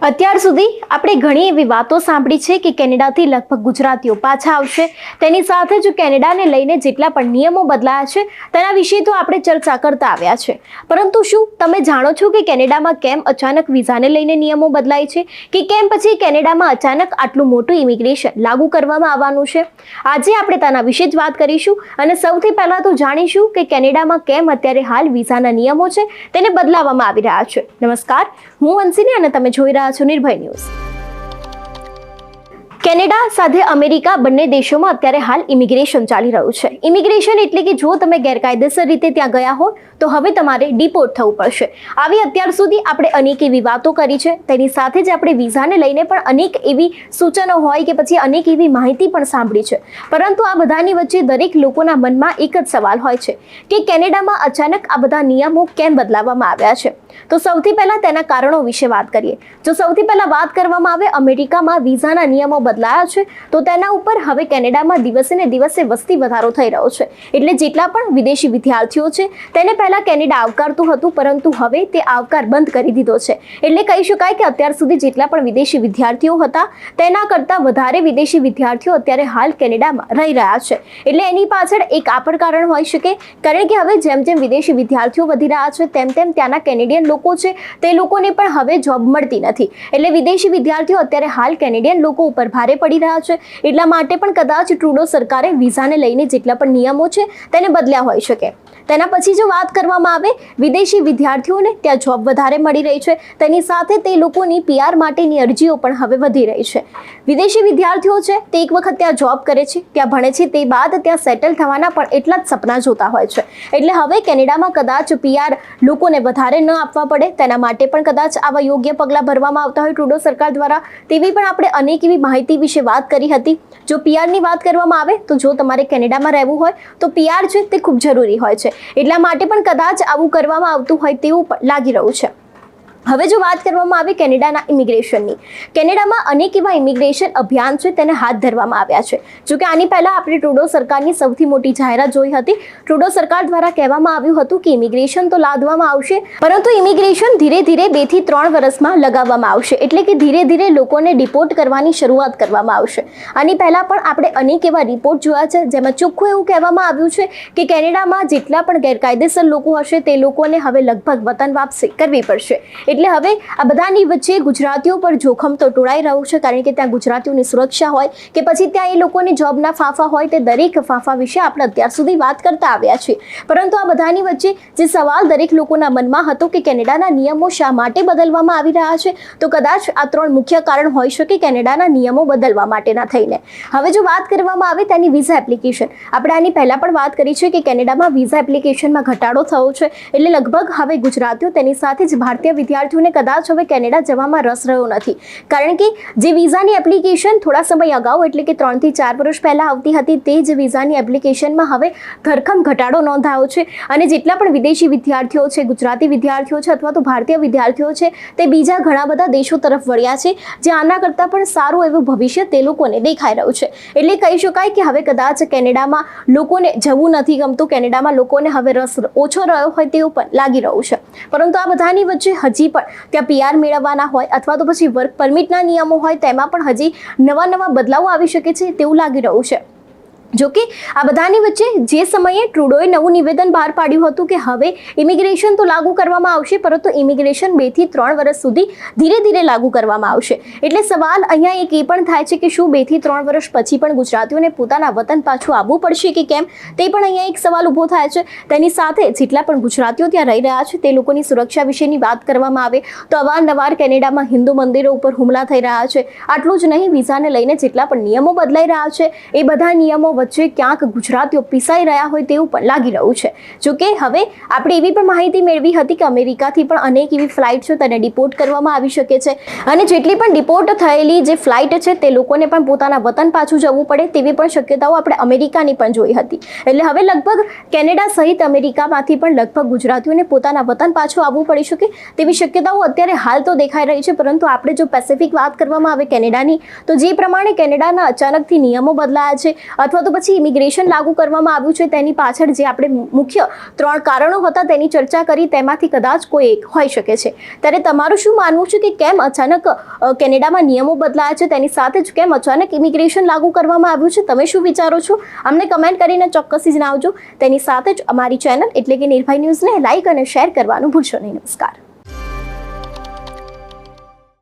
અત્યાર સુધી આપણે ઘણી એવી વાતો સાંભળી છે કે કેનેડાથી લગભગ ગુજરાતીઓ પાછા આવશે, તેની સાથે જ કેનેડાને લઈને જેટલા પણ નિયમો બદલાયા છે તેના વિશે તો આપણે ચર્ચા કરતા આવ્યા છે. પરંતુ શું તમે જાણો છો કે કેનેડામાં કેમ અચાનક વિઝાને લઈને નિયમો બદલાય છે, કે કેમ પછી કેનેડામાં અચાનક આટલું મોટું ઇમિગ્રેશન લાગુ કરવામાં આવવાનું છે? આજે આપણે તેના વિશે જ વાત કરીશું અને સૌથી પહેલા તો જાણીશું કે કેનેડામાં કેમ અત્યારે હાલ વિઝાના નિયમો છે તેને બદલાવવામાં આવી રહ્યા છે. નમસ્કાર, હું અંશિની અને તમે જોઈ રહ્યા છો નિર્ભય ન્યૂઝ. કેનેડા સાથે અમેરિકા બંને દેશોમાં અત્યારે હાલ ઇમિગ્રેશન ચાલી રહ્યું છે. ઇમિગ્રેશન એટલે કે જો તમે ગેરકાયદેસર રીતે ત્યાં ગયા હો તો હવે તમારે ડિપોર્ટ થવું પડશે. આવી અત્યાર સુધી આપણે અનેક એવી વાતો કરી છે, તેની સાથે જ આપણે વિઝાને લઈને પણ અનેક એવી સૂચનો હોય કે પછી અનેક એવી માહિતી પણ સાંભળી છે. પરંતુ આ બધાની વચ્ચે દરેક લોકોના મનમાં એક જ સવાલ હોય છે કે કેનેડામાં અચાનક આ બધા નિયમો કેમ બદલાવવામાં આવ્યા છે. તો સૌથી પહેલા તેના કારણો વિશે વાત કરીએ. જો સૌથી પહેલા વાત કરવામાં આવે અમેરિકામાં વિઝાના નિયમો બદલાયા છે તો તેના ઉપર હવે કેનેડામાં દિવસે ને દિવસે વસ્તી વધારો થઈ રહ્યો છે. એટલે જેટલા પણ વિદેશી વિદ્યાર્થીઓ છે તેને પહેલા કેનેડા આવકારતું હતું, પરંતુ હવે તે આવકાર બંધ કરી દીધો છે. એટલે કહી શકાય કે અત્યાર સુધી જેટલા પણ વિદેશી વિદ્યાર્થીઓ હતા તેના કરતાં વધારે વિદેશી વિદ્યાર્થીઓ અત્યારે હાલ કેનેડામાં રહી રહ્યા છે. એટલે એની પાછળ એક આ પણ કારણ હોઈ શકે, કારણ કે હવે જેમ જેમ વિદેશી વિદ્યાર્થીઓ વધી રહ્યા છે તેમ તેમ ત્યાંના કેનેડિયન લોકો છે તે લોકોને પણ હવે જોબ મળતી નથી. એટલે વિદેશી વિદ્યાર્થીઓ અત્યારે હાલ કેનેડિયન લોકો ઉપર ભારે પડી રહ્યા છે. એટલા માટે પણ કદાચ ટ્રુડો સરકારે વિઝાને લઈને જેટલા પણ નિયમો છે તેને બદલ્યા હોઈ શકે. તેના પછી જો વાત કરવામાં આવે વિદેશી વિદ્યાર્થીઓને ત્યાં જોબ વધારે મળી રહી છે, તેની સાથે તે લોકોની PR માટેની અરજીઓ પણ હવે વધી રહી છે. વિદેશી વિદ્યાર્થીઓ છે તે એક વખત ત્યાં જોબ કરે છે, ત્યાં ભણે છે, તે બાદ ત્યાં સેટલ થવાના પણ એટલા જ સપના જોતા હોય છે. એટલે હવે કેનેડામાં કદાચ PR લોકોને વધારે ન આપવા પડે તેના માટે પણ કદાચ આવા યોગ્ય પગલાં ભરવામાં આવતા હોય ટ્રુડો સરકાર દ્વારા. તેવી પણ આપણે અનેક એવી માહિતી વિશે વાત કરી હતી. જો PRની વાત કરવામાં આવે તો જો તમારે કેનેડામાં રહેવું હોય તો PR છે તે ખૂબ જરૂરી હોય છે. એટલા માટે પણ કદાચ આવું કરવામાં આવતું હોય તેવું પણ લાગી રહ્યું છે. હવે જો વાત કરવામાં આવે કેનેડાના ઇમિગ્રેશનની, કેનેડામાં અનેક એવા ઇમિગ્રેશન અભિયાન છે તેને હાથ ધરવામાં આવ્યા છે. જોકે આની પહેલા આપણે ટ્રુડો સરકારની સૌથી મોટી જાહેરાત જોઈ હતી. ટ્રુડો સરકાર દ્વારા કહેવામાં આવ્યું હતું કે ઇમિગ્રેશન તો લાદવામાં આવશે, પરંતુ ઇમિગ્રેશન ધીરે ધીરે 2 થી 3 વર્ષમાં લગાવવામાં આવશે. એટલે કે ધીરે ધીરે લોકોને ડિપોર્ટ કરવાની શરૂઆત કરવામાં આવશે. આની પહેલા પણ આપણે અનેક એવા રિપોર્ટ જોયા છે જેમાં ચોખ્ખું એવું કહેવામાં આવ્યું છે કે કેનેડામાં જેટલા પણ ગેરકાયદેસર લોકો હશે તે લોકોને હવે લગભગ વતન વાપસી કરવી પડશે. એટલે હવે આ બધાની વચ્ચે ગુજરાતીઓ પર જોખમ તો ટોળાઈ રહ્યું છે, કારણ કે ત્યાં ગુજરાતીઓની સુરક્ષા હોય કે પછી ત્યાં એ લોકોને જોબના ફાંફા હોય તે દરેક ફાંફા વિશે આપણે અત્યાર સુધી વાત કરતા આવ્યા છીએ. પરંતુ આ બધાની વચ્ચે જે સવાલ દરેક લોકોના મનમાં હતો કે કેનેડાના નિયમો શા માટે બદલવામાં આવી રહ્યા છે, તો કદાચ આ 3 મુખ્ય કારણ હોઈ શકે કેનેડાના નિયમો બદલવા માટેના થઈને. હવે જો વાત કરવામાં આવે તેની વિઝા એપ્લિકેશન, આપણે આની પહેલા પણ વાત કરી છે કે કેનેડામાં વિઝા એપ્લિકેશનમાં ઘટાડો થયો છે. એટલે લગભગ હવે ગુજરાતીઓ તેની સાથે જ ભારતીય વિદ્યાર્થીઓને કદાચ હવે કેનેડા જવામાં રસ રહ્યો નથી, કારણ કે જે વિઝાની એપ્લિકેશન થોડા સમય અગાઉ એટલે કે 3 થી 4 વર્ષ પહેલા આવતી હતી તે જ વિઝાની એપ્લિકેશનમાં હવે ધરખમ ઘટાડો નોંધાયો છે. અને જેટલા પણ વિદેશી વિદ્યાર્થીઓ છે, ગુજરાતી વિદ્યાર્થીઓ છે અથવા તો ભારતીય વિદ્યાર્થીઓ છે તે બીજા ઘણા બધા દેશો તરફ વળ્યા છે, જે આના કરતાં પણ સારું એવું ભવિષ્ય તે લોકોને દેખાઈ રહ્યું છે. એટલે કહી શકાય કે હવે કદાચ કેનેડામાં લોકોને જવું નથી ગમતું, કેનેડામાં લોકોને હવે રસ ઓછો રહ્યો હોય તેવું પણ લાગી રહ્યું છે. પરંતુ આ બધાની વચ્ચે હજી પણ ત્યાં PR મેળવવાના હોય અથવા તો પછી વર્ક પરમિટના નિયમો હોય તેમાં પણ હજી નવા બદલાવો આવી શકે છે તેવું લાગી રહ્યું છે. જોકે આ બધાની વચ્ચે જે સમયે ટ્રુડોએ નવું નિવેદન બહાર પાડ્યું હતું કે હવે ઇમિગ્રેશન તો લાગુ કરવામાં આવશે, પરંતુ ઇમિગ્રેશન 2 થી 3 વર્ષ સુધી ધીરે ધીરે લાગુ કરવામાં આવશે. એટલે સવાલ અહીંયા એક એ પણ થાય છે કે શું 2 થી 3 વર્ષ પછી પણ ગુજરાતીઓને પોતાના વતન પાછું આવવું પડશે કે કેમ, તે પણ અહીંયા એક સવાલ ઊભો થાય છે. તેની સાથે જેટલા પણ ગુજરાતીઓ ત્યાં રહી રહ્યા છે તે લોકોની સુરક્ષા વિશેની વાત કરવામાં આવે તો અવારનવાર કેનેડામાં હિન્દુ મંદિરો ઉપર હુમલા થઈ રહ્યા છે. આટલું જ નહીં, વિઝાને લઈને જેટલા પણ નિયમો બદલાઈ રહ્યા છે એ બધા નિયમો વચ્ચે ક્યાંક ગુજરાતીઓ પીસાઈ રહ્યા હોય તેવું પણ લાગી રહ્યું છે. જોકે હવે આપણે એવી પણ માહિતી મેળવી હતી કે અમેરિકાથી પણ અનેક એવી ફ્લાઇટ છે તેને ડિપોર્ટ કરવામાં આવી શકે છે, અને જેટલી પણ ડિપોર્ટ થયેલી જે ફ્લાઇટ છે તે લોકોને પણ પોતાના વતન પાછું જવું પડે તેવી પણ શક્યતાઓ આપણે અમેરિકાની પણ જોઈ હતી. એટલે હવે લગભગ કેનેડા સહિત અમેરિકામાંથી પણ લગભગ ગુજરાતીઓને પોતાના વતન પાછું આવવું પડી શકે તેવી શક્યતાઓ અત્યારે હાલ તો દેખાઈ રહી છે. પરંતુ આપણે જો પેસિફિક વાત કરવામાં આવે કેનેડાની, તો જે પ્રમાણે કેનેડાના અચાનકથી નિયમો બદલાયા છે અથવા તો તો પછી ઇમિગ્રેશન લાગુ કરવામાં આવ્યું છે તેની પાછળ જે આપણે મુખ્ય 3 કારણો હતા તેની ચર્ચા કરી, તેમાંથી કદાચ કોઈ એક હોઈ શકે છે. ત્યારે તમારું શું માનવું છે કે કેમ અચાનક કેનેડામાં નિયમો બદલાયા છે, તેની સાથે જ કેમ અચાનક ઇમિગ્રેશન લાગુ કરવામાં આવ્યું છે? તમે શું વિચારો છો? અમને કમેન્ટ કરીને ચોક્કસથી જણાવજો. તેની સાથે જ અમારી ચેનલ એટલે કે નિર્ભય ન્યૂઝને લાઇક અને શેર કરવાનું ભૂલશો નહીં. નમસ્કાર.